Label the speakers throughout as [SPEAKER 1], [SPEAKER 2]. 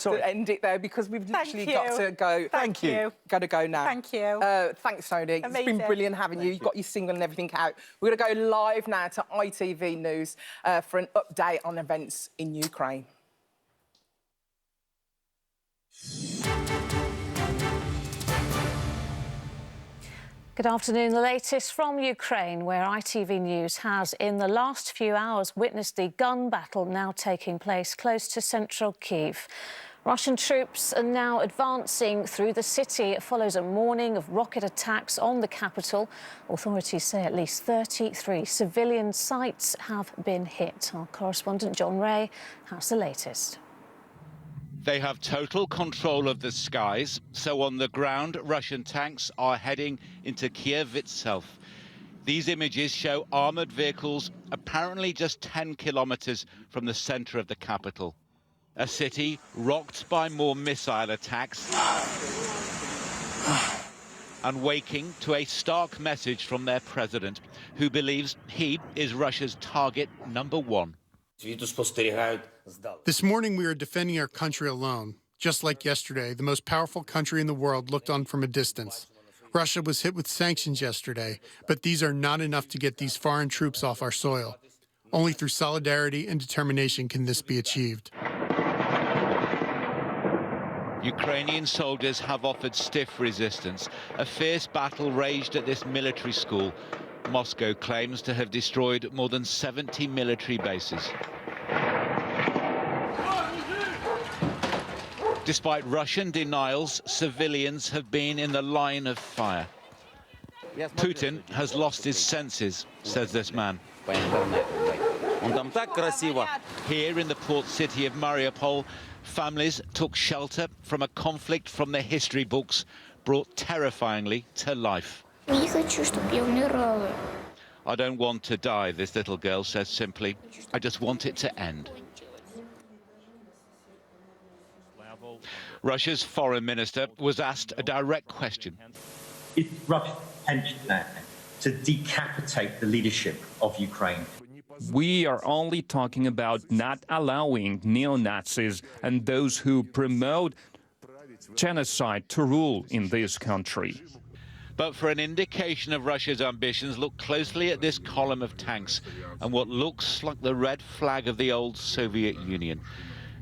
[SPEAKER 1] have to end it there because we've literally got to go.
[SPEAKER 2] Thank you.
[SPEAKER 1] Got to go now.
[SPEAKER 3] Thank you.
[SPEAKER 1] Thanks, Tony.
[SPEAKER 3] Amazing.
[SPEAKER 1] It's been brilliant having you. You've got your single and everything out. We're going to go live now to ITV News for an update on events in Ukraine.
[SPEAKER 4] Good afternoon. The latest from Ukraine, where ITV News has, in the last few hours, witnessed the gun battle now taking place close to central Kiev. Russian troops are now advancing through the city. It follows a morning of rocket attacks on the capital. Authorities say at least 33 civilian sites have been hit. Our correspondent John Ray has the latest.
[SPEAKER 5] They have total control of the skies, so on the ground, Russian tanks are heading into Kiev itself. These images show armoured vehicles apparently just 10 kilometres from the centre of the capital. A city rocked by more missile attacks and waking to a stark message from their president, who believes he is Russia's target number one.
[SPEAKER 6] This morning we are defending our country alone. Just like yesterday, the most powerful country in the world looked on from a distance. Russia was hit with sanctions yesterday, but these are not enough to get these foreign troops off our soil. Only through solidarity and determination can this be achieved.
[SPEAKER 5] Ukrainian soldiers have offered stiff resistance. A fierce battle raged at this military school. Moscow claims to have destroyed more than 70 military bases. Despite Russian denials, civilians have been in the line of fire. Putin has lost his senses, says this man. Here in the port city of Mariupol, families took shelter from a conflict from their history books, brought terrifyingly to life. I don't want to die, this little girl says simply. I just want it to end. Russia's foreign minister was asked a direct question.
[SPEAKER 7] Is Russia's intention now to decapitate the leadership of Ukraine?
[SPEAKER 8] We are only talking about not allowing neo-Nazis and those who promote genocide to rule in this country.
[SPEAKER 5] But for an indication of Russia's ambitions, look closely at this column of tanks and what looks like the red flag of the old Soviet Union.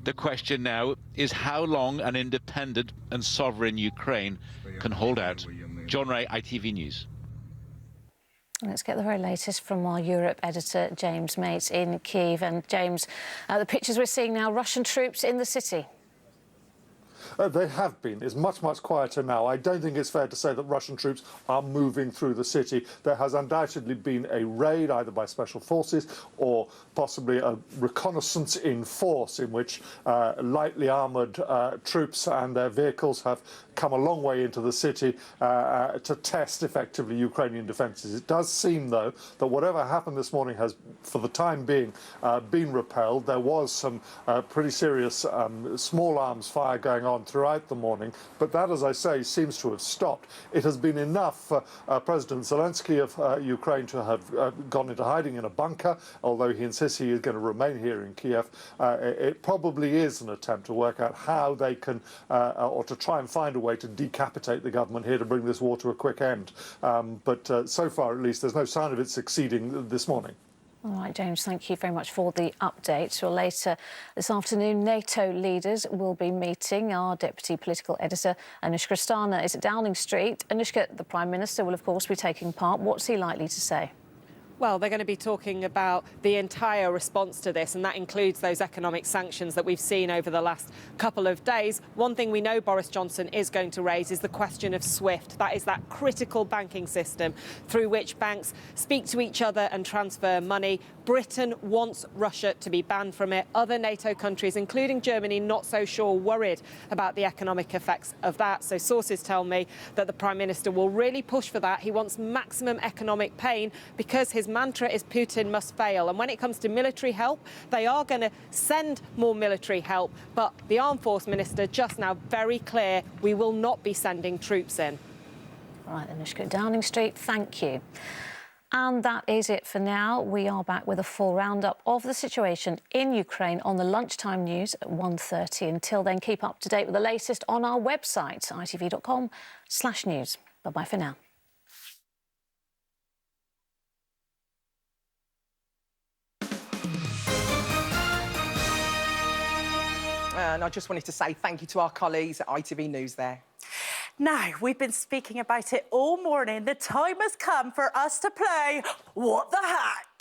[SPEAKER 5] The question now is how long an independent and sovereign Ukraine can hold out. John Ray, ITV News.
[SPEAKER 4] Let's get the very latest from our Europe editor, James Mates, in Kiev. And James, the pictures we're seeing now, Russian troops in the city.
[SPEAKER 9] They have been. It's much, much quieter now. I don't think it's fair to say that Russian troops are moving through the city. There has undoubtedly been a raid, either by special forces or possibly a reconnaissance in force, in which lightly armoured troops and their vehicles have come a long way into the city to test effectively Ukrainian defences. It does seem, though, that whatever happened this morning has, for the time being, been repelled. There was some pretty serious small arms fire going on throughout the morning, but that, as I say, seems to have stopped. It has been enough for President Zelensky of Ukraine to have gone into hiding in a bunker, although he insists he is going to remain here in Kiev. It probably is an attempt to work out how they can, or to try and find a way to decapitate the government here to bring this war to a quick end. But so far, at least, there's no sign of it succeeding this morning.
[SPEAKER 4] All right, James, thank you very much for the update. Well, later this afternoon, NATO leaders will be meeting. Our deputy political editor, Anushka Rastana, is at Downing Street. Anushka, the Prime Minister will, of course, be taking part. What's he likely to say?
[SPEAKER 3] Well, they're going to be talking about the entire response to this, and that includes those economic sanctions that we've seen over the last couple of days. One thing we know Boris Johnson is going to raise is the question of SWIFT. That is that critical banking system through which banks speak to each other and transfer money. Britain wants Russia to be banned from it. Other NATO countries, including Germany, not so sure, worried about the economic effects of that. So sources tell me that the Prime Minister will really push for that. He wants maximum economic pain because his mantra is Putin must fail. And when it comes to military help, they are going to send more military help. But the Armed Force Minister just now very clear, we will not be sending troops in.
[SPEAKER 4] All right, Anushka, Downing Street, thank you. And that is it for now. We are back with a full roundup of the situation in Ukraine on the lunchtime news at 1:30. Until then, keep up to date with the latest on our website, itv.com/news. Bye-bye for now.
[SPEAKER 1] And I just wanted to say thank you to our colleagues at ITV News there.
[SPEAKER 2] Now, we've been speaking about it all morning. The time has come for us to play What the Hat?